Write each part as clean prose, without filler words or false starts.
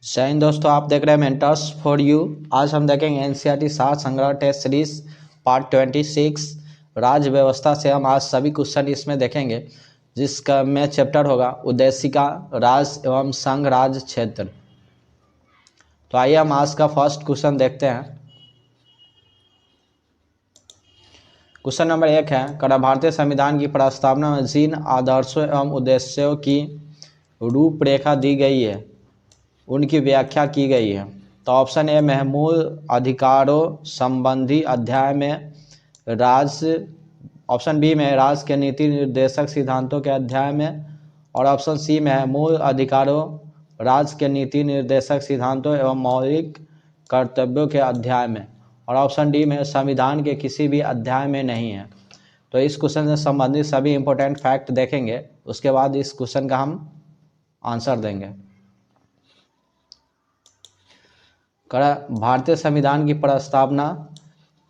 जय हिंद दोस्तों, आप देख रहे हैं मेंटर्स फॉर यू। आज हम देखेंगे एनसीईआरटी सार संग्रह टेस्ट सीरीज पार्ट 26 राज्य व्यवस्था से। हम आज सभी क्वेश्चन इसमें देखेंगे, जिसका में चैप्टर होगा उद्देशिका राज्य एवं संघ राज्य क्षेत्र। तो आइए हम आज का फर्स्ट क्वेश्चन देखते हैं। क्वेश्चन नंबर 1 है, कड़ा भारतीय संविधान की प्रस्तावना में जिन आदर्शों एवं उद्देश्यों की रूपरेखा दी गई है उनकी व्याख्या की गई है। तो ऑप्शन ए में मूल अधिकारों संबंधी अध्याय में राज्य, ऑप्शन बी में राज्य के नीति निर्देशक सिद्धांतों के अध्याय में, और ऑप्शन सी में है मूल अधिकारों राज्य के नीति निर्देशक सिद्धांतों एवं मौलिक कर्तव्यों के अध्याय में, और ऑप्शन डी में संविधान के किसी भी अध्याय में नहीं है। तो इस क्वेश्चन से संबंधित सभी इंपॉर्टेंट फैक्ट देखेंगे, उसके बाद इस क्वेश्चन का हम आंसर देंगे। भारतीय संविधान की प्रस्तावना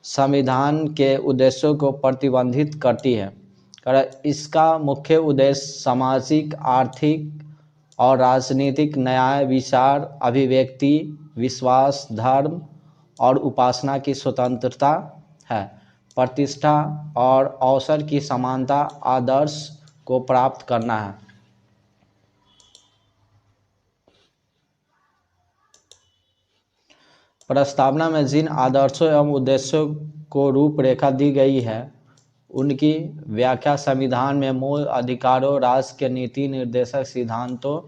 संविधान के उद्देश्यों को प्रतिबंधित करती है। इसका मुख्य उद्देश्य सामाजिक, आर्थिक और राजनीतिक न्याय, विचार, अभिव्यक्ति, विश्वास, धर्म और उपासना की स्वतंत्रता है। प्रतिष्ठा और अवसर की समानता आदर्श को प्राप्त करना है। प्रस्तावना में जिन आदर्शों एवं उद्देश्यों को रूपरेखा दी गई है उनकी व्याख्या संविधान में मूल अधिकारों, राज्य के नीति निर्देशक सिद्धांतों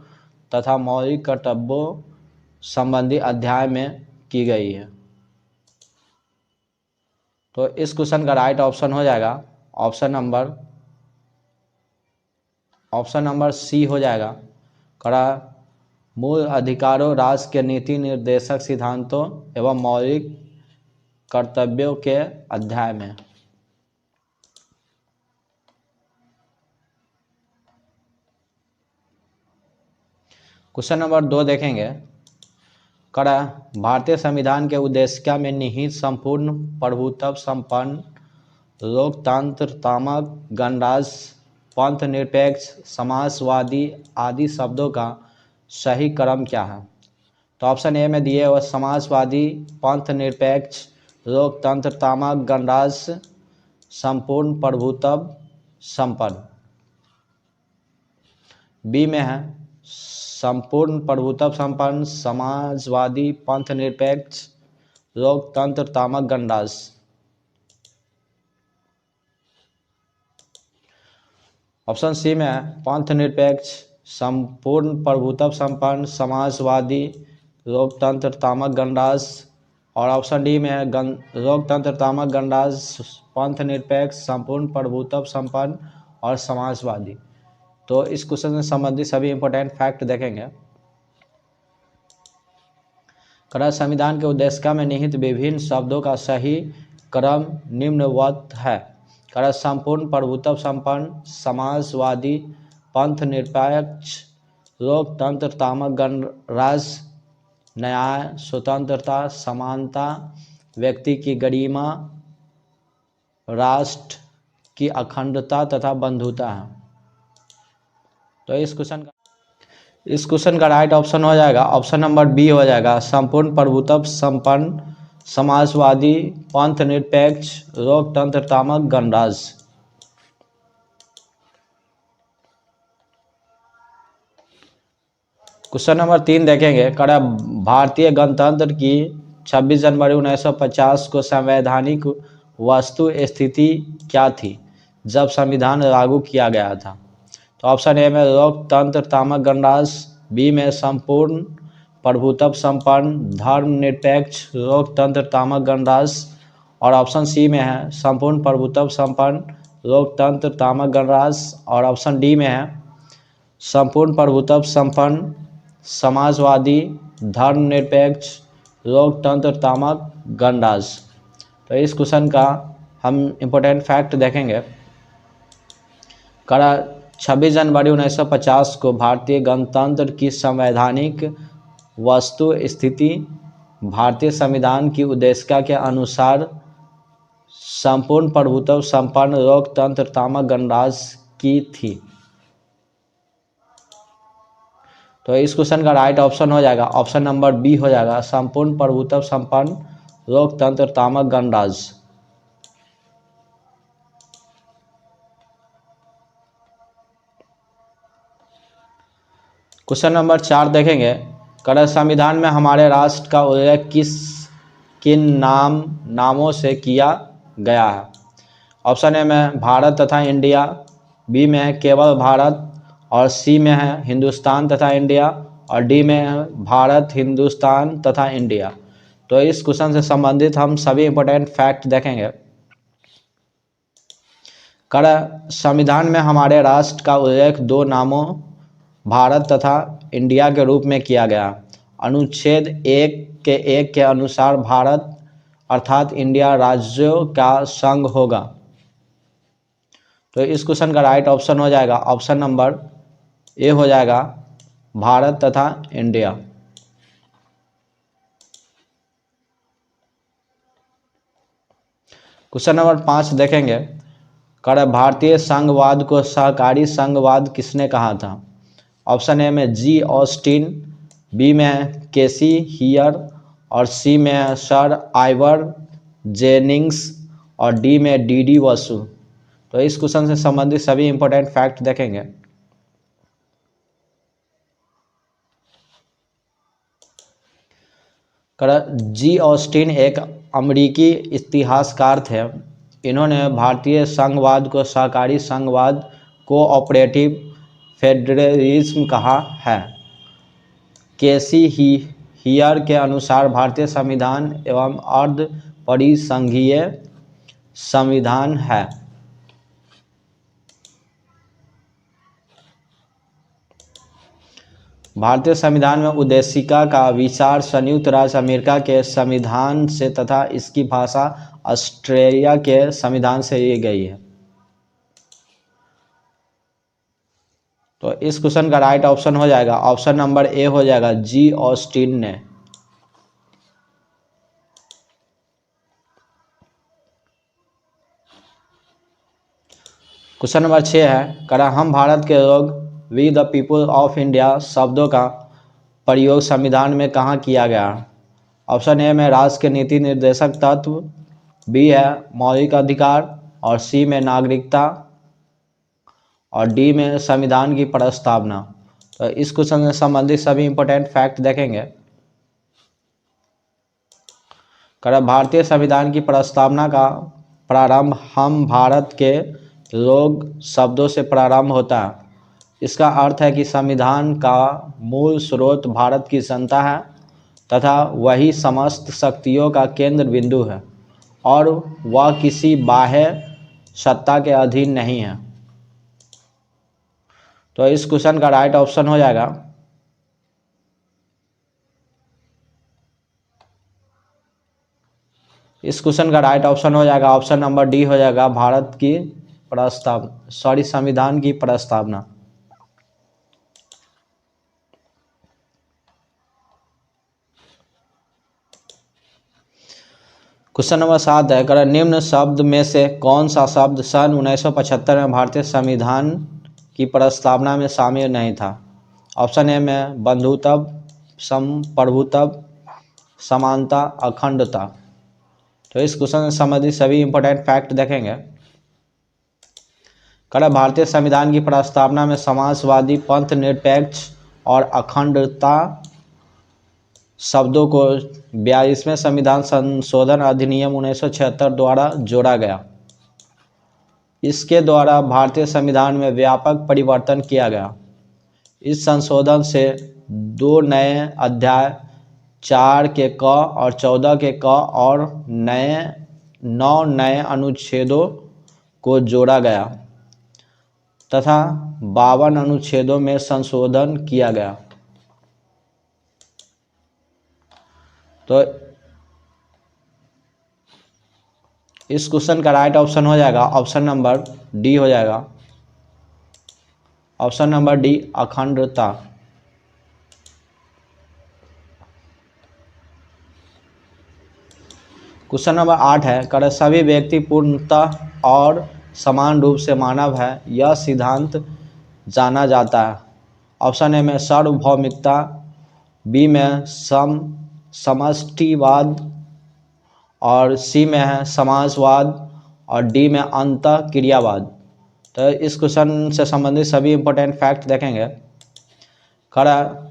तथा मौलिक कर्तव्यों संबंधी अध्याय में की गई है। तो इस क्वेश्चन का राइट ऑप्शन हो जाएगा ऑप्शन नंबर सी हो जाएगा। मूल अधिकारों, राज्य के नीति निर्देशक सिद्धांतों एवं मौलिक कर्तव्यों के अध्याय में। क्वेश्चन नंबर 2 देखेंगे। भारतीय संविधान के उद्देशिका में निहित संपूर्ण प्रभुत्व संपन्न लोकतंत्रात्मक गणराज्य, पंथ निरपेक्ष, समाजवादी आदि शब्दों का सही क्रम क्या है? तो ऑप्शन ए में दिए हुए समाजवादी, पंथ निरपेक्ष, लोकतंत्रात्मक गणराज्य, संपूर्ण प्रभुत्व संपन्न। बी में है संपूर्ण प्रभुत्व संपन्न, समाजवादी, पंथ निरपेक्ष, लोकतंत्रात्मक गणराज्य। ऑप्शन सी में है पंथ निरपेक्ष, संपूर्ण प्रभुत्व संपन्न, समाजवादी, लोकतंत्रात्मक गणराज्य, और ऑप्शन डी में है लोकतंत्रात्मक गणराज्य, पंथ निरपेक्ष, संपूर्ण प्रभुत्व संपन्न और समाजवादी। तो इस क्वेश्चन से संबंधित सभी इंपॉर्टेंट फैक्ट देखेंगे। संविधान के उद्देशिका में निहित विभिन्न शब्दों का सही क्रम निम्नवत है। संपूर्ण प्रभुत्व संपन्न, समाजवादी, पंथ निरपेक्ष, लोकतंत्रात्मक गणराज्य, न्याय, स्वतंत्रता, समानता, व्यक्ति की गरिमा, राष्ट्र की अखंडता तथा बंधुता है। तो इस क्वेश्चन का राइट ऑप्शन हो जाएगा ऑप्शन नंबर बी हो जाएगा, संपूर्ण प्रभुत्व संपन्न, समाजवादी, पंथ निरपेक्ष, लोकतंत्रात्मक गणराज्य। क्वेश्चन नंबर 3 देखेंगे। भारतीय गणतंत्र की 26 जनवरी 1950 को संवैधानिक वस्तु स्थिति क्या थी जब संविधान लागू किया गया था? तो ऑप्शन ए में लोकतंत्रात्मक गणराज्य, बी में संपूर्ण प्रभुत्व संपन्न, धर्मनिरपेक्ष, लोकतंत्रात्मक गणराज्य, और ऑप्शन सी में है संपूर्ण प्रभुत्व संपन्न, लोकतंत्रात्मक गणराज्य, और ऑप्शन डी में है संपूर्ण प्रभुत्व संपन्न, समाजवादी, धर्मनिरपेक्ष, लोकतंत्रात्मक गणराज्य। तो इस क्वेश्चन का हम इम्पोर्टेंट फैक्ट देखेंगे। 26 जनवरी 1950 को भारतीय गणतंत्र की संवैधानिक वस्तु स्थिति भारतीय संविधान की उद्देशिका के अनुसार संपूर्ण प्रभुत्व संपन्न, लोकतंत्रात्मक गणराज्य की थी। तो इस क्वेश्चन का राइट ऑप्शन हो जाएगा ऑप्शन नंबर बी हो जाएगा, संपूर्ण प्रभुत्व संपन्न लोकतंत्रात्मक गणराज्य। क्वेश्चन नंबर 4 देखेंगे, कर संविधान में हमारे राष्ट्र का उल्लेख किन नामों से किया गया है। ऑप्शन ए में भारत तथा इंडिया, बी में है केवल भारत, और सी में है हिंदुस्तान तथा इंडिया, और डी में है भारत हिंदुस्तान तथा इंडिया। तो इस क्वेश्चन से संबंधित हम सभी इंपॉर्टेंट फैक्ट देखेंगे। कर संविधान में हमारे राष्ट्र का उल्लेख दो नामों भारत तथा इंडिया के रूप में किया गया। अनुच्छेद 1 के अनुसार भारत अर्थात इंडिया राज्यों का संघ होगा। तो इस क्वेश्चन का राइट ऑप्शन हो जाएगा ऑप्शन नंबर ए हो जाएगा, भारत तथा इंडिया। क्वेश्चन नंबर 5 देखेंगे, कर भारतीय संघवाद को सहकारी संघवाद किसने कहा था। ऑप्शन ए में जी ऑस्टिन, बी में है केसी हियर, और सी में है सर आइवर जेनिंग्स, और डी में डी वसु। तो इस क्वेश्चन से संबंधित सभी इंपॉर्टेंट फैक्ट देखेंगे। जी ऑस्टिन एक अमेरिकी इतिहासकार थे। इन्होंने भारतीय संघवाद को सहकारी संघवाद कोऑपरेटिव फेडरलिज्म कहा है। केसी हियर के अनुसार भारतीय संविधान एवं अर्ध परिसंघीय संविधान है। भारतीय संविधान में उद्देशिका का विचार संयुक्त राज्य अमेरिका के संविधान से तथा इसकी भाषा ऑस्ट्रेलिया के संविधान से ली गई है। तो इस क्वेश्चन का राइट ऑप्शन हो जाएगा ऑप्शन नंबर ए हो जाएगा, जी ऑस्टिन ने। क्वेश्चन नंबर 6 है, कर हम भारत के लोग we the people of India शब्दों का प्रयोग संविधान में कहाँ किया गया। ऑप्शन ए में राष्ट्र के नीति निर्देशक तत्व, बी है मौलिक अधिकार, और सी में नागरिकता, और डी में संविधान की प्रस्तावना। तो इस क्वेश्चन से संबंधित सभी इंपॉर्टेंट फैक्ट देखेंगे। कर भारतीय संविधान की प्रस्तावना का प्रारंभ हम भारत के लोग शब्दों से प्रारंभ होता है। इसका अर्थ है कि संविधान का मूल स्रोत भारत की जनता है तथा वही समस्त शक्तियों का केंद्र बिंदु है और वह किसी बाह्य सत्ता के अधीन नहीं है। तो इस क्वेश्चन का राइट ऑप्शन हो जाएगा ऑप्शन नंबर डी हो जाएगा, भारत की संविधान की प्रस्तावना। क्वेश्चन नंबर 7 है, कर निम्न शब्द में से कौन सा शब्द सन 1975 में भारतीय संविधान की प्रस्तावना में शामिल नहीं था। ऑप्शन ए में बंधुत्व, संप्रभुत्व, समानता, अखंडता। तो इस क्वेश्चन से संबंधित सभी इंपॉर्टेंट फैक्ट देखेंगे। कर भारतीय संविधान की प्रस्तावना में समाजवादी, पंथ निरपेक्ष और अखंडता शब्दों को 42वें संविधान संशोधन अधिनियम 1976 द्वारा जोड़ा गया। इसके द्वारा भारतीय संविधान में व्यापक परिवर्तन किया गया। इस संशोधन से 2 नए अध्याय 4 के क और 14 के क और 9 नए अनुच्छेदों को जोड़ा गया तथा 52 अनुच्छेदों में संशोधन किया गया। तो इस क्वेश्चन का राइट ऑप्शन हो जाएगा ऑप्शन नंबर डी हो जाएगा, ऑप्शन नंबर डी अखंडता। क्वेश्चन नंबर 8 है, कर सभी व्यक्ति पूर्णतः और समान रूप से मानव है, यह सिद्धांत जाना जाता है। ऑप्शन ए में सार्वभौमिकता, बी में समष्टिवाद, और सी में है समाजवाद, और डी में अंतःक्रियावाद। तो इस क्वेश्चन से संबंधित सभी इंपॉर्टेंट फैक्ट देखेंगे। खड़ा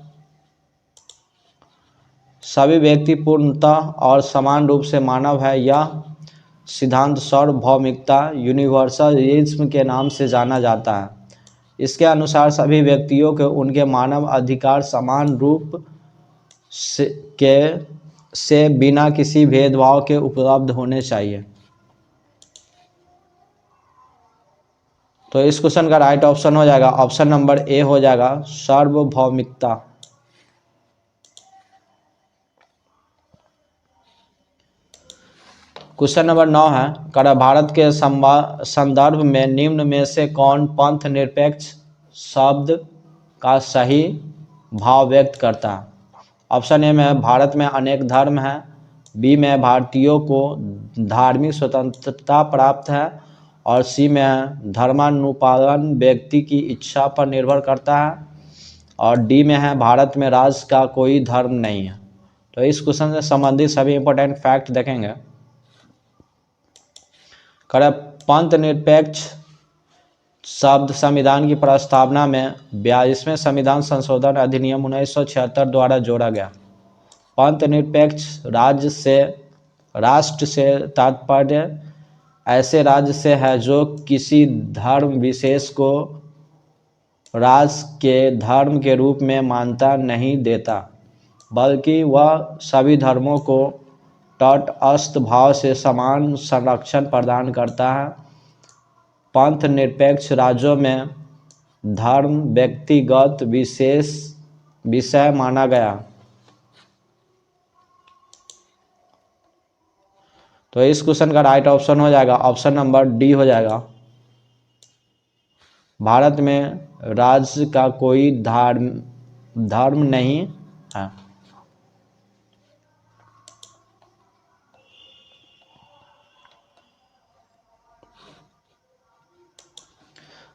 सभी व्यक्ति पूर्णतः और समान रूप से मानव है, यह सिद्धांत सार्वभौमिकता यूनिवर्सलिज्म के नाम से जाना जाता है। इसके अनुसार सभी व्यक्तियों को उनके मानव अधिकार समान रूप से बिना किसी भेदभाव के उपलब्ध होने चाहिए। तो इस क्वेश्चन का राइट ऑप्शन हो जाएगा ऑप्शन नंबर ए हो जाएगा सार्वभौमिकता। क्वेश्चन नंबर 9 है, कर भारत के संदर्भ में निम्न में से कौन पंथ निरपेक्ष शब्द का सही भाव व्यक्त करता है? ऑप्शन ए में भारत में अनेक धर्म हैं, बी में भारतीयों को धार्मिक स्वतंत्रता प्राप्त है, और सी में है धर्मानुपालन व्यक्ति की इच्छा पर निर्भर करता है, और डी में है भारत में राज का कोई धर्म नहीं है। तो इस क्वेश्चन से संबंधित सभी इंपॉर्टेंट फैक्ट देखेंगे। करे पंथ निरपेक्ष शब्द संविधान की प्रस्तावना में 42वें संविधान संशोधन अधिनियम 1976 द्वारा जोड़ा गया। पंथ निरपेक्ष राष्ट्र से तात्पर्य ऐसे राज्य से है जो किसी धर्म विशेष को राष्ट्र के धर्म के रूप में मान्यता नहीं देता, बल्कि वह सभी धर्मों को तटस्थ भाव से समान संरक्षण प्रदान करता है। पंथ निरपेक्ष राज्यों में धर्म व्यक्तिगत विषय माना गया। तो इस क्वेश्चन का राइट ऑप्शन हो जाएगा ऑप्शन नंबर डी हो जाएगा। भारत में राज्य का कोई धर्म नहीं है।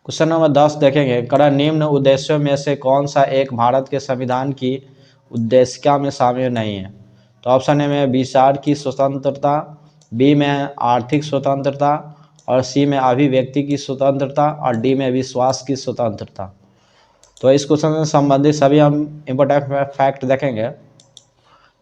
क्वेश्चन नंबर 10 देखेंगे, कड़ा निम्न उद्देश्यों में से कौन सा एक भारत के संविधान की उद्देशिका में शामिल नहीं है? तो ऑप्शन ए में विचार की स्वतंत्रता, बी में आर्थिक स्वतंत्रता, और सी में अभिव्यक्ति की स्वतंत्रता, और डी में विश्वास की स्वतंत्रता। तो इस क्वेश्चन से संबंधित सभी हम इम्पोर्टेंट फैक्ट देखेंगे।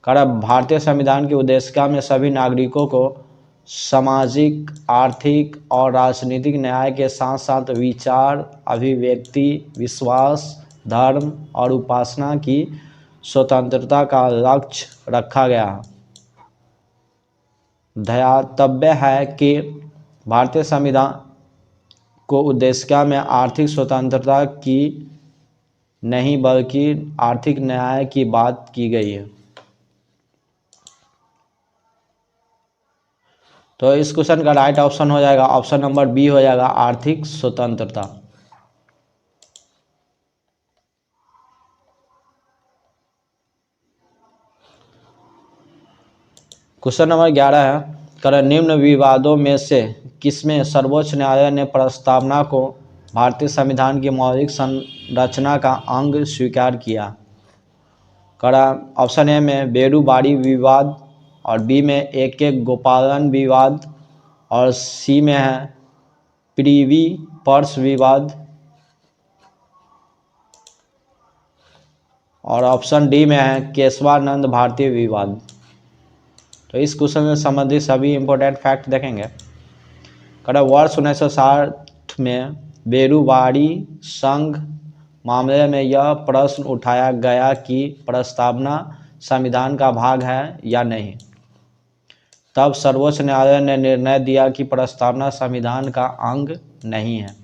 कड़ा भारतीय संविधान की उद्देशिका में सभी नागरिकों को सामाजिक, आर्थिक और राजनीतिक न्याय के साथ साथ विचार, अभिव्यक्ति, विश्वास, धर्म और उपासना की स्वतंत्रता का लक्ष्य रखा गया है। ध्यातव्य है कि भारतीय संविधान को उद्देशिका में आर्थिक स्वतंत्रता की नहीं बल्कि आर्थिक न्याय की बात की गई है। तो इस क्वेश्चन का राइट ऑप्शन हो जाएगा ऑप्शन नंबर बी हो जाएगा आर्थिक स्वतंत्रता। क्वेश्चन नंबर 11 है, कर निम्न विवादों में से किसमें सर्वोच्च न्यायालय ने प्रस्तावना को भारतीय संविधान की मौलिक संरचना का अंग स्वीकार किया? करा ऑप्शन ए में बेरूबाड़ी विवाद, और बी में एक गोपालन विवाद, और सी में है प्रिवी पर्स विवाद, और ऑप्शन डी में है केशवानंद भारतीय विवाद। तो इस क्वेश्चन से संबंधित सभी इंपॉर्टेंट फैक्ट देखेंगे। कड़ा वर्ष 1960 में बेरूबाड़ी संघ मामले में यह प्रश्न उठाया गया कि प्रस्तावना संविधान का भाग है या नहीं। तब सर्वोच्च न्यायालय ने निर्णय दिया कि प्रस्तावना संविधान का अंग नहीं है,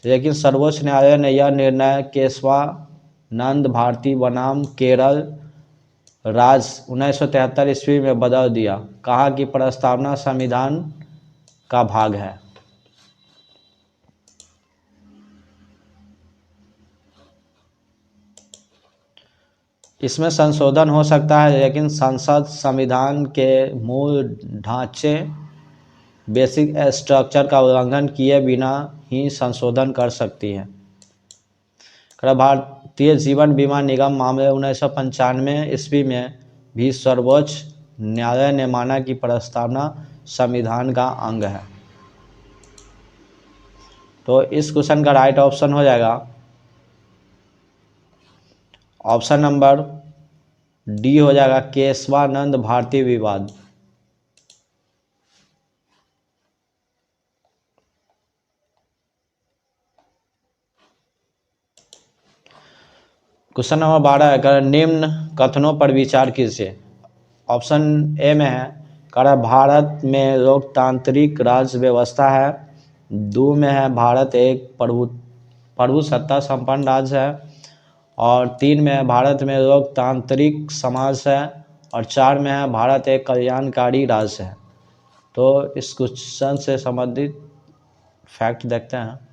लेकिन सर्वोच्च न्यायालय ने यह निर्णय केशवानंद भारती बनाम केरल राज्य 1973 ईस्वी में बदल दिया, कहा कि प्रस्तावना संविधान का भाग है। इसमें संशोधन हो सकता है, लेकिन संसद संविधान के मूल ढांचे बेसिक स्ट्रक्चर का उल्लंघन किए बिना ही संशोधन कर सकती है। भारतीय जीवन बीमा निगम मामले 1995 ईस्वी में भी सर्वोच्च न्यायालय ने माना कि प्रस्तावना संविधान का अंग है। तो इस क्वेश्चन का राइट ऑप्शन हो जाएगा ऑप्शन नंबर डी हो जाएगा, केशवानंद भारती विवाद। क्वेश्चन नंबर 12 है, कर निम्न कथनों पर विचार कीजिए। ऑप्शन ए में है, कर भारत में लोकतांत्रिक राज्य व्यवस्था है। 2 में है, भारत एक प्रभुसत्ता संपन्न राज्य है। और 3 में है, भारत में लोकतांत्रिक समाज है। और 4 में है, भारत एक कल्याणकारी राज्य है। तो इस क्वेश्चन से संबंधित फैक्ट देखते हैं।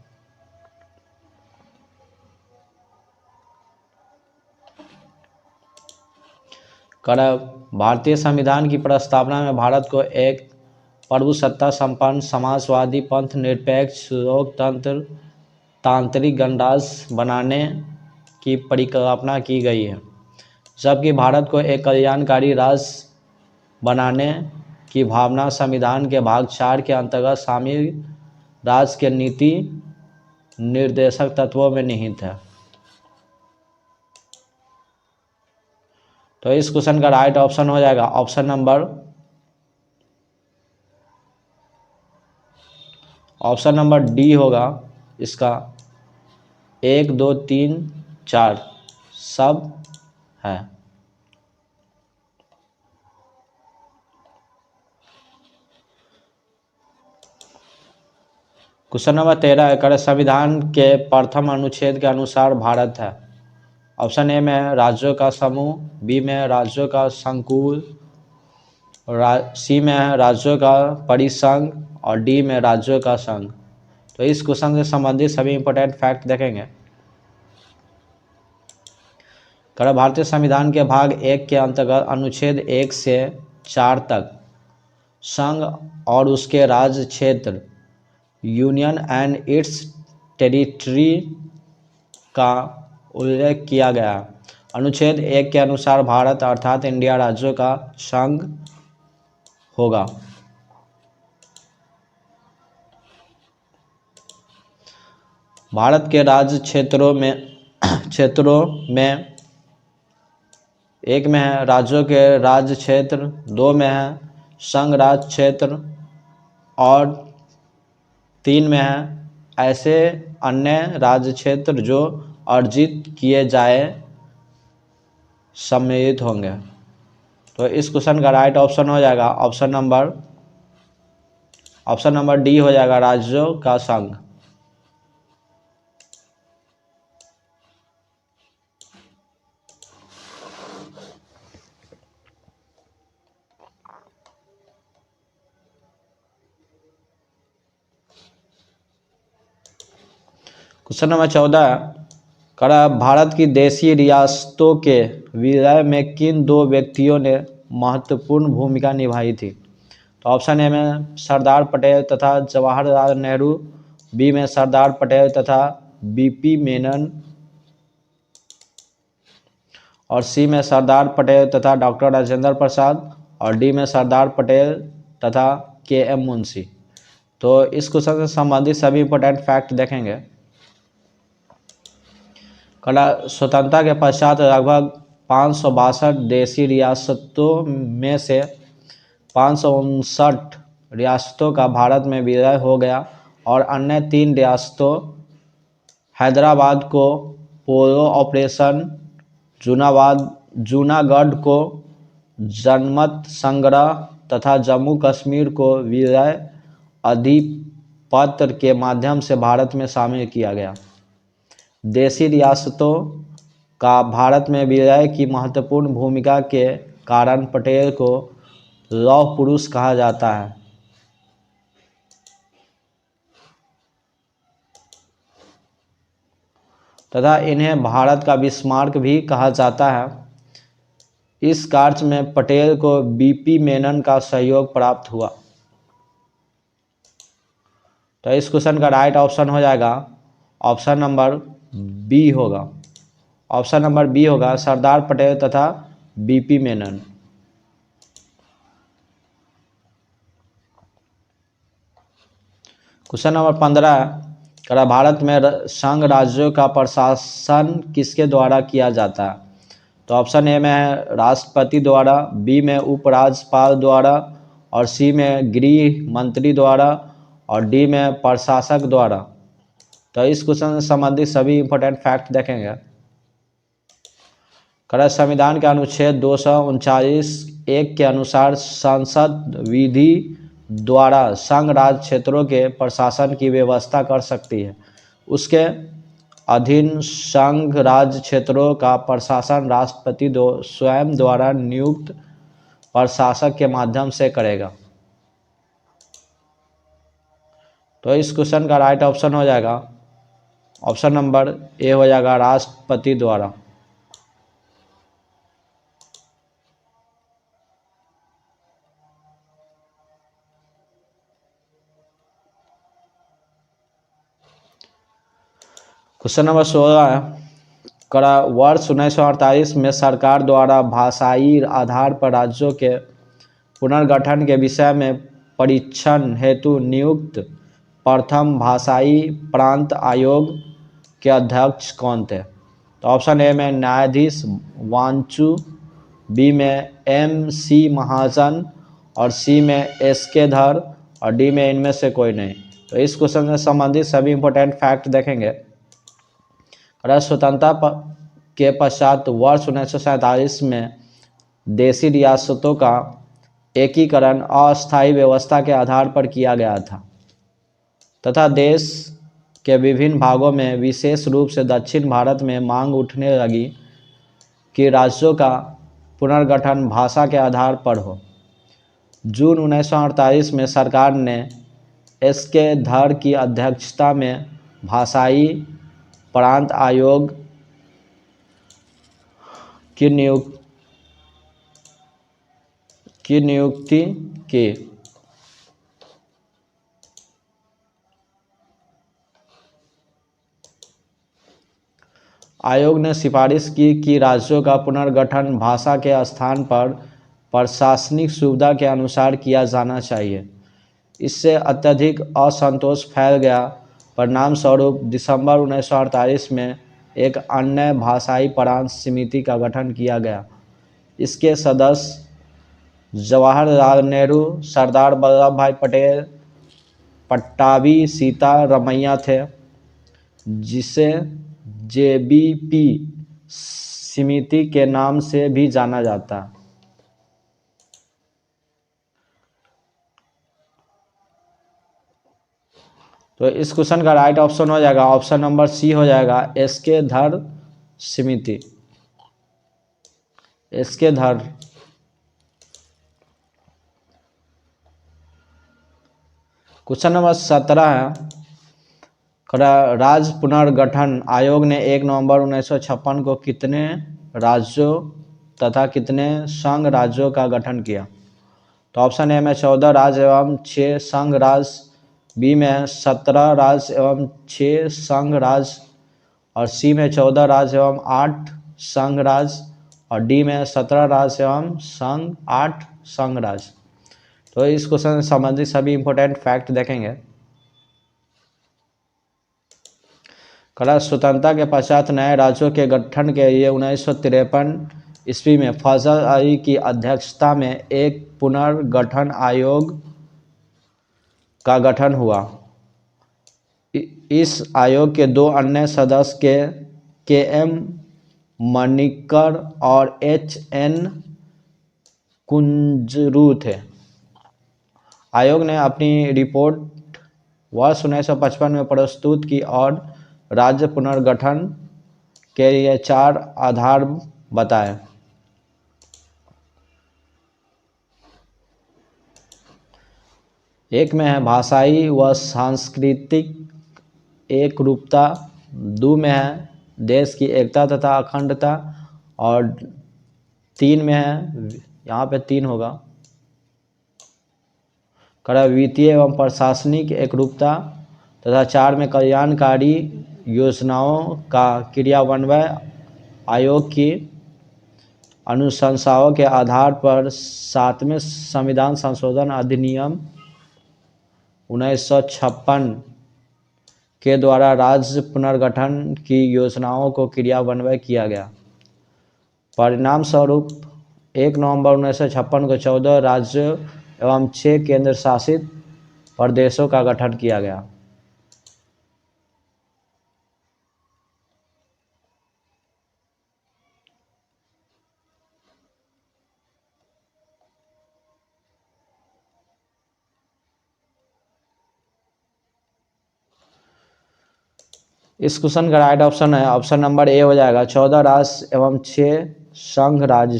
कर भारतीय संविधान की प्रस्तावना में भारत को एक प्रभुसत्ता संपन्न समाजवादी पंथ निरपेक्ष लोकतंत्र तांत्रिक गणराज्य बनाने की परिकल्पना की गई है, जबकि भारत को एक कल्याणकारी राज्य बनाने की भावना संविधान के भाग 4 के अंतर्गत शामिल राज्य के नीति निर्देशक तत्वों में निहित है। तो इस क्वेश्चन का राइट ऑप्शन हो जाएगा ऑप्शन नंबर डी होगा इसका, 1 2 3 4 सब है। क्वेश्चन नंबर 13 है, कर संविधान के प्रथम अनुच्छेद के अनुसार भारत है। ऑप्शन ए में है, राज्यों का समूह। बी में है, राज्यों का संकुल। सी में है, राज्यों का परिसंघ। और डी में राज्यों का संघ। तो इस क्वेश्चन से संबंधित सभी इंपॉर्टेंट फैक्ट देखेंगे। कर भारतीय संविधान के भाग 1 के अंतर्गत अनुच्छेद 1 से 4 तक संघ और उसके राज्य क्षेत्र यूनियन एंड इट्स टेरिटरी का उल्लेख किया गया। अनुच्छेद 1 के अनुसार भारत अर्थात इंडिया राज्यों का संघ होगा। भारत के राज्य क्षेत्रों में 1 में है राज्यों के राज्य क्षेत्र, 2 में है संघ राज्य क्षेत्र और 3 में है ऐसे अन्य राज्य क्षेत्र जो अर्जित किए जाए सम्मिलित होंगे। तो इस क्वेश्चन का राइट ऑप्शन हो जाएगा ऑप्शन नंबर डी हो जाएगा, राज्यों का संघ। क्वेश्चन नंबर 14, करा भारत की देशी रियासतों के विलय में किन 2 व्यक्तियों ने महत्वपूर्ण भूमिका निभाई थी। तो ऑप्शन ए में सरदार पटेल तथा जवाहरलाल नेहरू। बी में सरदार पटेल तथा बीपी मेनन। और सी में सरदार पटेल तथा डॉक्टर राजेंद्र प्रसाद। और डी में सरदार पटेल तथा KM मुंशी। तो इस क्वेश्चन से संबंधित सभी इंपॉर्टेंट फैक्ट देखेंगे। कला स्वतंत्रता के पश्चात लगभग 562 देशी रियासतों में से 559 रियासतों का भारत में विलय हो गया और अन्य 3 रियासतों हैदराबाद को पोलो ऑपरेशन, जूनागढ़ को जनमत संग्रह तथा जम्मू कश्मीर को विलय अधिपत्र के माध्यम से भारत में शामिल किया गया। देशी रियासतों का भारत में विलय की महत्वपूर्ण भूमिका के कारण पटेल को लौह पुरुष कहा जाता है। तथा इन्हें भारत का बिस्मार्क भी कहा जाता है। इस कार्य में पटेल को बीपी मेनन का सहयोग प्राप्त हुआ। तो इस क्वेश्चन का राइट ऑप्शन हो जाएगा ऑप्शन नंबर बी होगा, ऑप्शन नंबर बी होगा सरदार पटेल तथा बीपी मेनन। क्वेश्चन नंबर 15 करा भारत में संघ राज्यों का प्रशासन किसके द्वारा किया जाता है? तो ऑप्शन ए में है राष्ट्रपति द्वारा, बी में उपराज्यपाल द्वारा, और सी में गृह मंत्री द्वारा, और डी में प्रशासक द्वारा। तो इस क्वेश्चन से संबंधित सभी इंपॉर्टेंट फैक्ट देखेंगे। करा संविधान के अनुच्छेद 239(1) के अनुसार संसद विधि द्वारा संघ राज्य क्षेत्रों के प्रशासन की व्यवस्था कर सकती है। उसके अधीन संघ राज्य क्षेत्रों का प्रशासन राष्ट्रपति स्वयं द्वारा नियुक्त प्रशासक के माध्यम से करेगा। तो इस क्वेश्चन का राइट ऑप्शन हो जाएगा ऑप्शन नंबर ए हो जाएगा राष्ट्रपति द्वारा। क्वेश्चन नंबर 16 है करा वर्ष 1948 में सरकार द्वारा भाषाई आधार पर राज्यों के पुनर्गठन के विषय में परीक्षण हेतु नियुक्त प्रथम भाषाई प्रांत आयोग के अध्यक्ष कौन थे? तो ऑप्शन ए में न्यायाधीश वांचू, बी में MC महाजन, और सी में SK धर, और डी में इनमें से कोई नहीं। तो इस क्वेश्चन से संबंधित सभी इंपॉर्टेंट फैक्ट देखेंगे। स्वतंत्रता के पश्चात वर्ष 1947 में देशी रियासतों का एकीकरण अस्थायी व्यवस्था के आधार पर किया गया था तथा देश के विभिन्न भागों में विशेष रूप से दक्षिण भारत में मांग उठने लगी कि राज्यों का पुनर्गठन भाषा के आधार पर हो। जून 1948 में सरकार ने SK धर की अध्यक्षता में भाषाई प्रांत आयोग की नियुक्ति की। आयोग ने सिफारिश की कि राज्यों का पुनर्गठन भाषा के स्थान पर प्रशासनिक सुविधा के अनुसार किया जाना चाहिए। इससे अत्यधिक असंतोष फैल गया। परिणाम स्वरूप दिसंबर 1948 में एक अन्य भाषाई प्रांत समिति का गठन किया गया। इसके सदस्य जवाहरलाल नेहरू, सरदार वल्लभ भाई पटेल, पट्टाभी सीतारमैया थे, जिसे JBP समिति के नाम से भी जाना जाता है। तो इस क्वेश्चन का राइट ऑप्शन हो जाएगा ऑप्शन नंबर सी हो जाएगा SK धर समिति। SK धर। क्वेश्चन नंबर 17 है राज्य पुनर्गठन आयोग ने 1 नवंबर 1956 को कितने राज्यों तथा कितने संघ राज्यों का गठन किया? तो ऑप्शन ए में 14 राज्य एवं 6 संघ राज्य, बी में 17 राज्य एवं 6 संघ राज्य, और सी में 14 राज्य एवं 8 संघ राज्य, और डी में 17 राज्य एवं 8 संघ राज्य। तो इस क्वेश्चन से संबंधित सभी इंपॉर्टेंट फैक्ट देखेंगे। स्वतंत्रता के पश्चात नए राज्यों के गठन के लिए 1953 ईस्वी में फजल अली की अध्यक्षता में एक पुनर्गठन आयोग का गठन हुआ। इस आयोग के 2 अन्य सदस्य KM मणिक्कर और HN कुंजरू थे। आयोग ने अपनी रिपोर्ट वर्ष 1955 में प्रस्तुत की और राज्य पुनर्गठन के लिए 4 आधार बताए। एक में है भाषाई व सांस्कृतिक एकरूपता, 2 में है देश की एकता तथा अखंडता, और 3 में है यहाँ पे 3 होगा वित्तीय एवं प्रशासनिक एकरूपता, तथा 4 में कल्याणकारी योजनाओं का क्रियान्वयन आयोग की अनुशंसाओं के आधार पर 7वें संविधान संशोधन अधिनियम 1956 के द्वारा राज्य पुनर्गठन की योजनाओं को क्रियान्वयन किया गया। परिणाम स्वरूप 1 नवंबर 1956 को 14 राज्यों एवं 6 केंद्र शासित प्रदेशों का गठन किया गया। इस क्वेश्चन का राइट ऑप्शन है ऑप्शन नंबर ए हो जाएगा 14 राज्य एवं 6 संघ राज्य।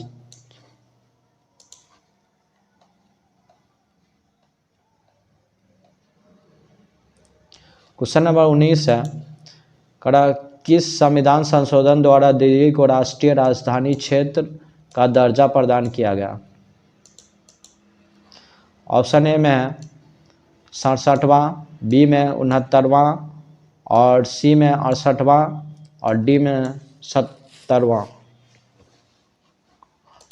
क्वेश्चन नंबर 19 है कड़ा किस संविधान संशोधन द्वारा दिल्ली को राष्ट्रीय राजधानी क्षेत्र का दर्जा प्रदान किया गया। ऑप्शन ए में है 67वां, बी में 69वां और सी में 68वां और डी में 70वां।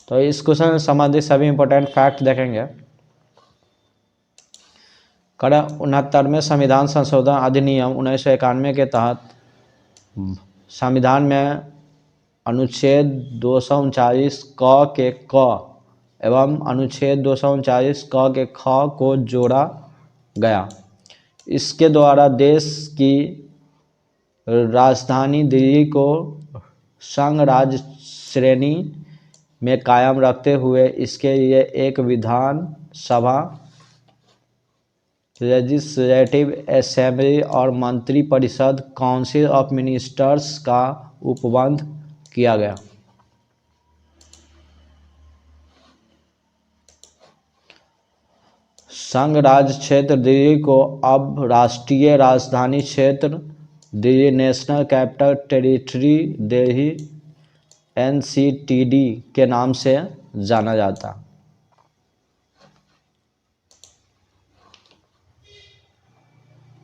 तो इस क्वेश्चन से संबंधित सभी इंपॉर्टेंट फैक्ट देखेंगे। कड़ा 69वें संविधान संशोधन अधिनियम 1991 के तहत संविधान में अनुच्छेद 239 क के क एवं अनुच्छेद 239 क के ख को जोड़ा गया। इसके द्वारा देश की राजधानी दिल्ली को संघ राज्य श्रेणी में कायम रखते हुए इसके लिए एक विधान सभा, लेजिस्लेटिव असेंबली और मंत्री परिषद काउंसिल ऑफ मिनिस्टर्स का उपबंध किया गया। संघ राज्य क्षेत्र दिल्ली को अब राष्ट्रीय राजधानी क्षेत्र Delhi national capital territory Delhi NCTD के नाम से जाना जाता।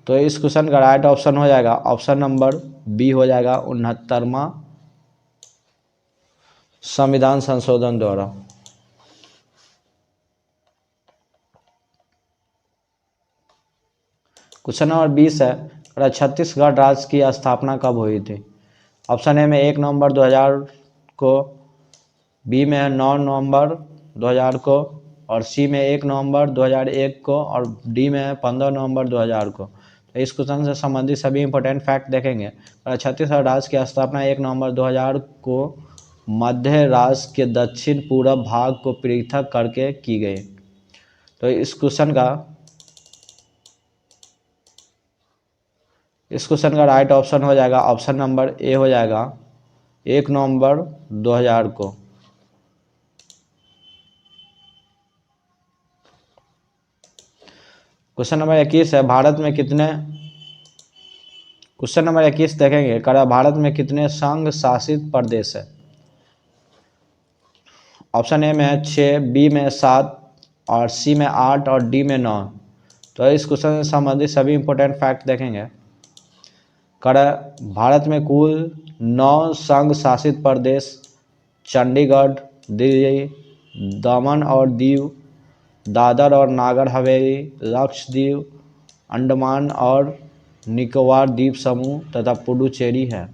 तो इस क्वेश्चन का राइट ऑप्शन हो जाएगा ऑप्शन नंबर बी हो जाएगा 69वां संविधान संशोधन द्वारा। क्वेश्चन नंबर 20 है छत्तीसगढ़ राज्य की स्थापना कब हुई थी। ऑप्शन ए में 1 नवंबर 2000 को, बी में 9 नवंबर 2000 को और सी में 1 नवंबर 2001 को और डी में 15 नवंबर 2000 को। तो इस क्वेश्चन से संबंधित सभी इंपॉर्टेंट फैक्ट देखेंगे। छत्तीसगढ़ राज्य की स्थापना 1 नवंबर 2000 को मध्य राज्य के दक्षिण पूर्व भाग को पृथक करके की गई। तो इस क्वेश्चन का राइट ऑप्शन हो जाएगा ऑप्शन नंबर ए हो जाएगा 1 नवंबर 2000 को। क्वेश्चन नंबर 21 है क्वेश्चन नंबर 21 देखेंगे भारत में कितने संघ शासित प्रदेश है। ऑप्शन ए में 6, बी में 7 और सी में 8 और डी में 9। तो इस क्वेश्चन से संबंधित सभी इंपॉर्टेंट फैक्ट देखेंगे। भारत में कुल 9 संघ शासित प्रदेश चंडीगढ़, दिल्ली, दमन और दीव, दादर और नागर हवेली, लक्षद्वीप, अंडमान और निकोबार द्वीप समूह तथा पुडुचेरी है।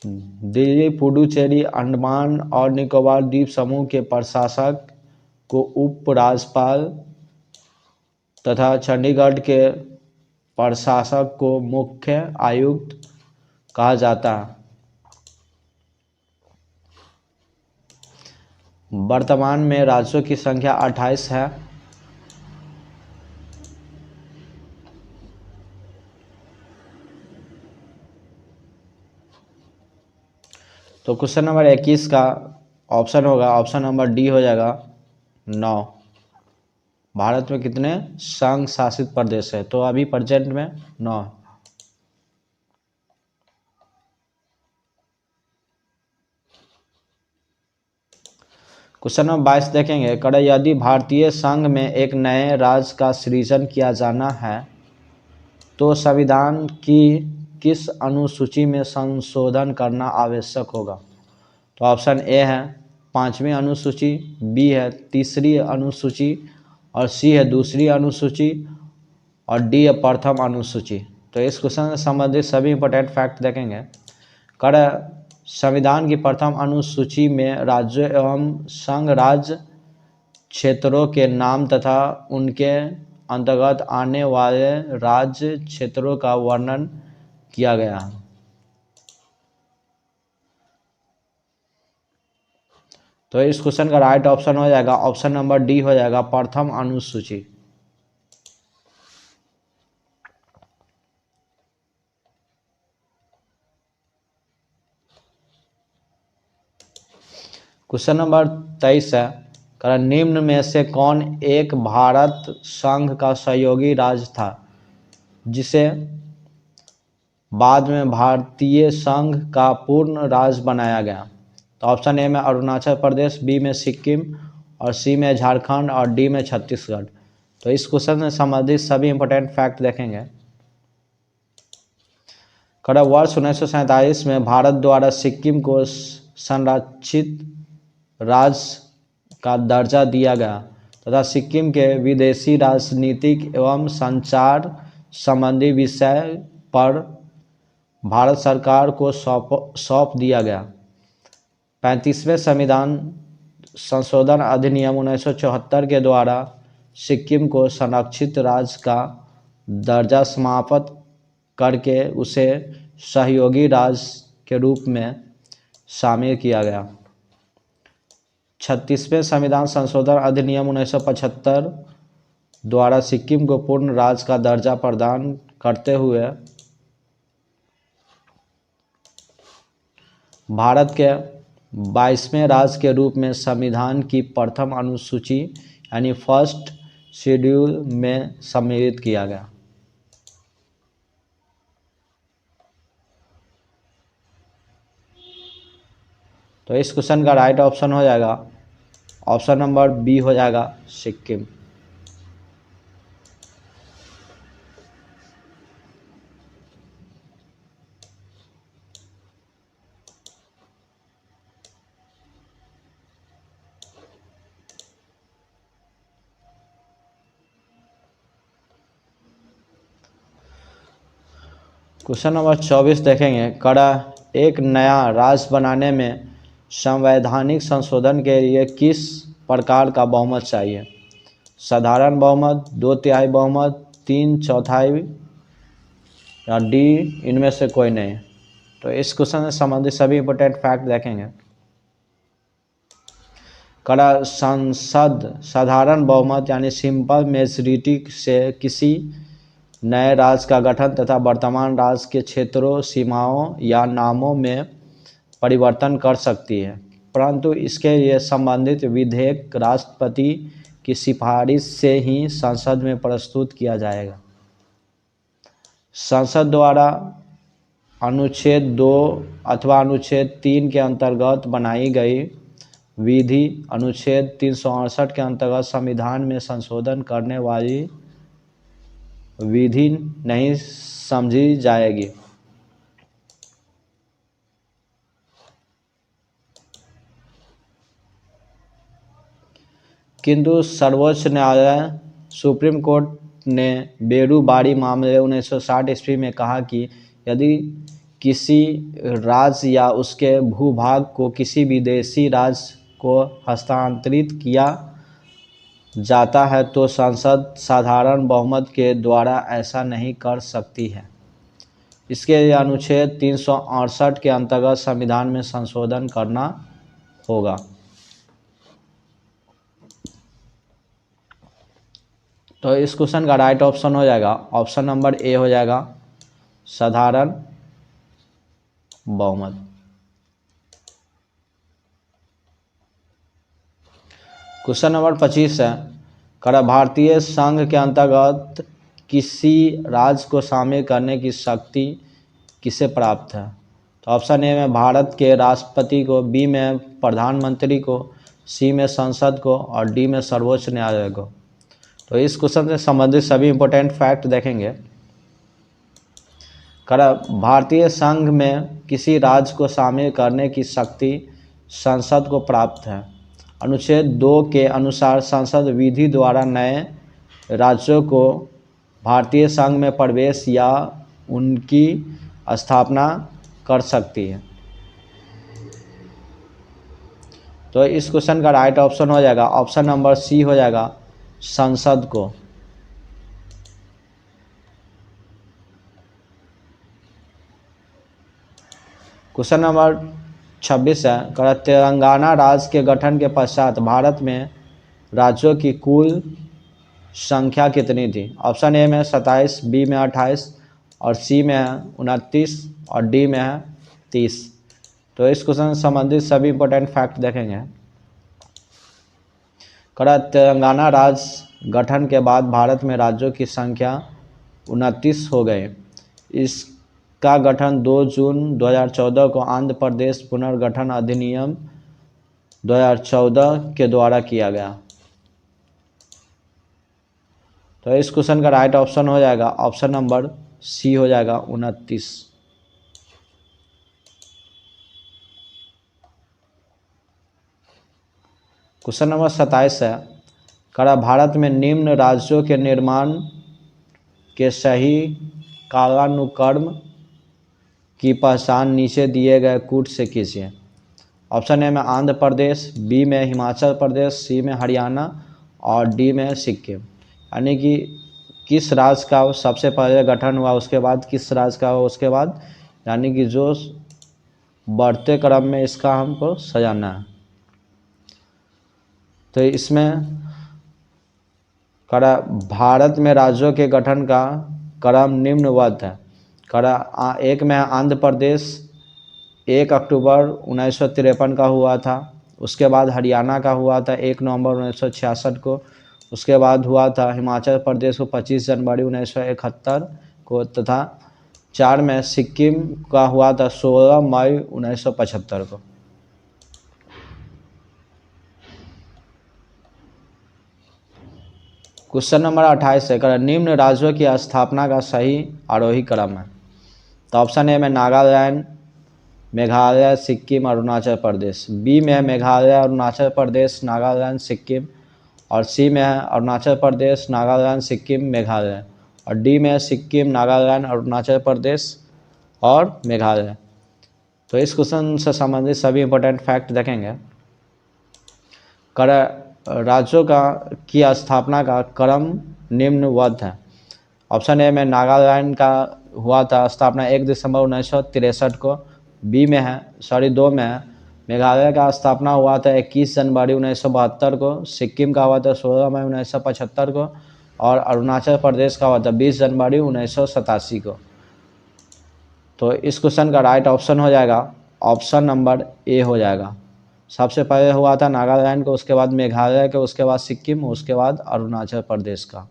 दिल्ली, पुडुचेरी, अंडमान और निकोबार द्वीप समूह के प्रशासक को उप राज्यपाल तथा चंडीगढ़ के प्रशासक को मुख्य आयुक्त कहा जाता है। वर्तमान में राज्यों की संख्या 28 है। तो क्वेश्चन नंबर 21 का ऑप्शन होगा ऑप्शन नंबर डी हो जाएगा 9। भारत में कितने संघ शासित प्रदेश है। तो अभी प्रेजेंट में 9। क्वेश्चन नंबर 22 देखेंगे यदि भारतीय संघ में एक नए राज्य का सृजन किया जाना है तो संविधान की किस अनुसूची में संशोधन करना आवश्यक होगा? तो ऑप्शन ए है 5वीं अनुसूची, बी है 3री अनुसूची, और सी है 2री अनुसूची, और डी है प्रथम अनुसूची। तो इस क्वेश्चन से संबंधित सभी इंपॉर्टेंट फैक्ट देखेंगे। कर संविधान की प्रथम अनुसूची में राज्यों एवं संघ राज्य क्षेत्रों के नाम तथा उनके अंतर्गत आने वाले राज्य क्षेत्रों का वर्णन किया गया है। तो इस क्वेश्चन का राइट ऑप्शन हो जाएगा ऑप्शन नंबर डी हो जाएगा प्रथम अनुसूची। क्वेश्चन नंबर 23 है निम्न में से कौन एक भारत संघ का सहयोगी राज्य था जिसे बाद में भारतीय संघ का पूर्ण राज्य बनाया गया? तो ऑप्शन ए में अरुणाचल प्रदेश, बी में सिक्किम, और सी में झारखंड, और डी में छत्तीसगढ़। तो इस क्वेश्चन से संबंधित सभी इंपॉर्टेंट फैक्ट देखेंगे। वर्ष 1947 में भारत द्वारा सिक्किम को संरक्षित राज्य का दर्जा दिया गया तथा सिक्किम के विदेशी राजनीतिक एवं संचार संबंधी विषय पर भारत सरकार को सौंप दिया गया। 35वें संविधान संशोधन अधिनियम 1974 के द्वारा सिक्किम को संरक्षित राज्य का दर्जा समाप्त करके उसे सहयोगी राज्य के रूप में शामिल किया गया। 36वें संविधान संशोधन अधिनियम 1975 द्वारा सिक्किम को पूर्ण राज्य का दर्जा प्रदान करते हुए भारत के 22वें राज्य के रूप में संविधान की प्रथम अनुसूची यानी फर्स्ट शेड्यूल में सम्मिलित किया गया। तो इस क्वेश्चन का राइट ऑप्शन हो जाएगा ऑप्शन नंबर बी हो जाएगा सिक्किम। क्वेश्चन नंबर 24 देखेंगे एक नया राज्य बनाने में संवैधानिक संशोधन के लिए किस प्रकार का बहुमत चाहिए? साधारण बहुमत, 2/3 बहुमत, 3/4 या डी इनमें से कोई नहीं। तो इस क्वेश्चन से संबंधित सभी इंपॉर्टेंट फैक्ट देखेंगे। संसद साधारण बहुमत यानी सिंपल मेजॉरिटी से किसी नए राज्य का गठन तथा वर्तमान राज्य के क्षेत्रों, सीमाओं या नामों में परिवर्तन कर सकती है, परंतु इसके लिए संबंधित विधेयक राष्ट्रपति की सिफारिश से ही संसद में प्रस्तुत किया जाएगा। संसद द्वारा अनुच्छेद 2 अथवा अनुच्छेद 3 के अंतर्गत बनाई गई विधि अनुच्छेद 368 के अंतर्गत संविधान में संशोधन करने वाली विधि नहीं समझी जाएगी। किंतु सर्वोच्च न्यायालय सुप्रीम कोर्ट ने बेरूबारी मामले 1960 ईस्वी में कहा कि यदि किसी राज्य या उसके भूभाग को किसी विदेशी राज्य को हस्तांतरित किया जाता है तो संसद साधारण बहुमत के द्वारा ऐसा नहीं कर सकती है। इसके लिए अनुच्छेद 368 के अंतर्गत संविधान में संशोधन करना होगा। तो इस क्वेश्चन का राइट ऑप्शन हो जाएगा ऑप्शन नंबर ए हो जाएगा साधारण बहुमत। क्वेश्चन नंबर 25 है भारतीय संघ के अंतर्गत किसी राज्य को शामिल करने की शक्ति किसे प्राप्त है? तो ऑप्शन ए में भारत के राष्ट्रपति को, बी में प्रधानमंत्री को, सी में संसद को, और डी में सर्वोच्च न्यायालय को। तो इस क्वेश्चन से संबंधित सभी इंपॉर्टेंट फैक्ट देखेंगे। करा भारतीय संघ में किसी राज्य को शामिल करने की शक्ति संसद को प्राप्त है। अनुच्छेद 2 के अनुसार संसद विधि द्वारा नए राज्यों को भारतीय संघ में प्रवेश या उनकी स्थापना कर सकती है। तो इस क्वेश्चन का राइट ऑप्शन हो जाएगा ऑप्शन नंबर सी हो जाएगा संसद को। क्वेश्चन नंबर 26 है करा तेलंगाना राज्य के गठन के पश्चात भारत में राज्यों की कुल संख्या कितनी थी। ऑप्शन ए में 27, बी में 28 और सी में है 29 और डी में है 30। तो इस क्वेश्चन से संबंधित सभी इंपॉर्टेंट फैक्ट देखेंगे। करा तेलंगाना राज्य गठन के बाद भारत में राज्यों की संख्या 29 हो गई। इसका गठन 2 जून 2014 को आंध्र प्रदेश पुनर्गठन अधिनियम 2014 के द्वारा किया गया। तो इस क्वेश्चन का राइट ऑप्शन हो जाएगा ऑप्शन नंबर सी हो जाएगा 29। क्वेश्चन नंबर 27 है करा भारत में निम्न राज्यों के निर्माण के सही कालानुक्रम की पहचान नीचे दिए गए कूट से कीजिए। ऑप्शन ए में आंध्र प्रदेश, बी में हिमाचल प्रदेश, सी में हरियाणा और डी में सिक्किम। यानी कि किस राज्य का सबसे पहले गठन हुआ, उसके बाद किस राज्य का हुआ उसके बाद, यानी कि जो बढ़ते क्रम में इसका हमको सजाना है। तो इसमें करा भारत में राज्यों के गठन का क्रम निम्नवत है। करा एक में आंध्र प्रदेश 1 अक्टूबर 1953 का हुआ था। उसके बाद हरियाणा का हुआ था 1 नवंबर 1966 को। उसके बाद हुआ था हिमाचल प्रदेश को 25 जनवरी 1971 को, तथा 4 में सिक्किम का हुआ था 16 मई 1975 को। क्वेश्चन नंबर 28 है निम्न राज्यों की स्थापना का सही आरोही क्रम है। तो ऑप्शन ए में नागालैंड, मेघालय, सिक्किम, अरुणाचल प्रदेश, बी में है मेघालय, अरुणाचल प्रदेश, नागालैंड, सिक्किम और सी में है अरुणाचल प्रदेश, नागालैंड, सिक्किम, मेघालय और डी में है सिक्किम, नागालैंड, अरुणाचल प्रदेश और मेघालय। तो इस क्वेश्चन से संबंधित सभी इंपॉर्टेंट फैक्ट देखेंगे। राज्यों की स्थापना का क्रम निम्नवत है। ऑप्शन ए में नागालैंड का हुआ था स्थापना 1 दिसंबर 1963 को। बी में है 2 में है मेघालय का स्थापना हुआ था 21 जनवरी 1972 को। सिक्किम का हुआ था 16 मई 1975 को और अरुणाचल प्रदेश का हुआ था 20 जनवरी 1987 को। तो इस क्वेश्चन का राइट ऑप्शन हो जाएगा ऑप्शन नंबर ए हो जाएगा। सबसे पहले हुआ था नागालैंड को, उसके बाद मेघालय के, उसके बाद सिक्किम, उसके बाद अरुणाचल प्रदेश का।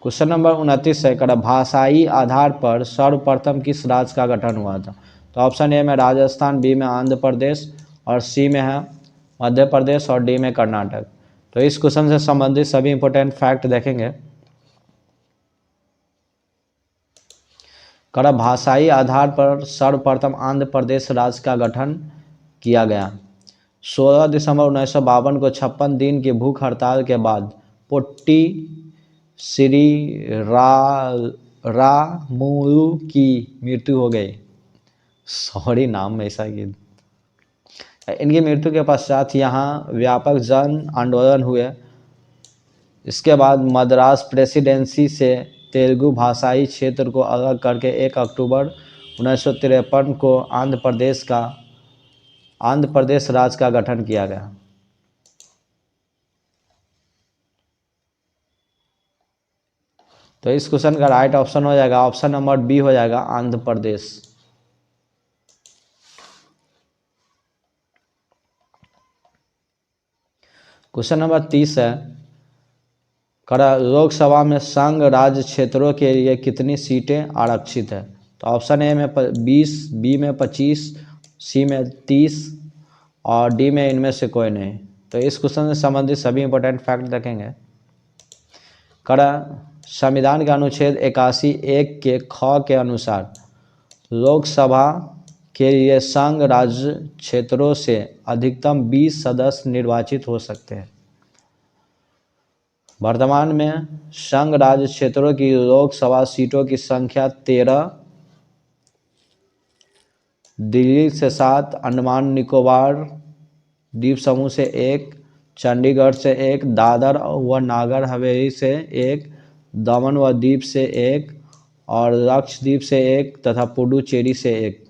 क्वेश्चन नंबर 29 है भाषाई आधार पर सर्वप्रथम किस राज्य का गठन हुआ था। तो ऑप्शन ए में राजस्थान, बी में आंध्र प्रदेश और सी में है मध्य प्रदेश और डी में कर्नाटक। तो इस क्वेश्चन से संबंधित सभी इंपॉर्टेंट फैक्ट देखेंगे। भाषाई आधार पर सर्वप्रथम आंध्र प्रदेश राज्य का गठन किया गया। 16 दिसंबर 1952 को 56 दिन की भूख हड़ताल के बाद पोट्टी श्री रामुलु की मृत्यु हो गई। सॉरी नाम ऐसा ही। इनकी मृत्यु के पश्चात यहाँ व्यापक जन आंदोलन हुए। इसके बाद मद्रास प्रेसिडेंसी से तेलुगु भाषाई क्षेत्र को अलग करके 1 अक्टूबर 1953 को आंध्र प्रदेश राज्य का गठन किया गया। तो इस क्वेश्चन का राइट ऑप्शन हो जाएगा ऑप्शन नंबर बी हो जाएगा आंध्र प्रदेश। क्वेश्चन नंबर 30 है लोकसभा में संघ राज्य क्षेत्रों के लिए कितनी सीटें आरक्षित है। तो ऑप्शन ए में 20, बी में 25, सी में 30 और डी में इनमें से कोई नहीं। तो इस क्वेश्चन से संबंधित सभी इंपॉर्टेंट फैक्ट देखेंगे। कड़ा संविधान के अनुच्छेद 81(1) के ख के अनुसार लोकसभा के लिए संघ राज्य क्षेत्रों से अधिकतम 20 सदस्य निर्वाचित हो सकते हैं। वर्तमान में संघ राज्य क्षेत्रों की लोकसभा सीटों की संख्या 13, दिल्ली से 7, अंडमान निकोबार द्वीप समूह से 1, चंडीगढ़ से 1, दादर व नागर हवेली से 1, दमन व दीव से 1 और लक्षद्वीप से 1 तथा पुडुचेरी से 1।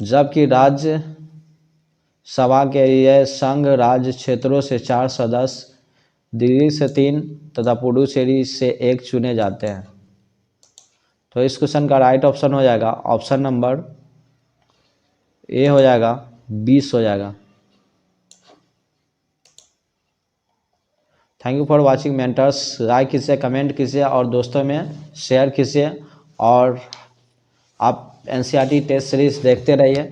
जबकि राज्य सभा के लिए संघ राज्य क्षेत्रों से 4 सदस्य, दिल्ली से 3 तथा पुडुचेरी से 1 चुने जाते हैं। तो इस क्वेश्चन का राइट ऑप्शन हो जाएगा ऑप्शन नंबर ए हो जाएगा, 20 हो जाएगा। Thank you for watching mentors. Like कीजिए, कमेंट कीजिए और दोस्तों में शेयर कीजिए और आप एनसीईआरटी टेस्ट सीरीज देखते रहिए।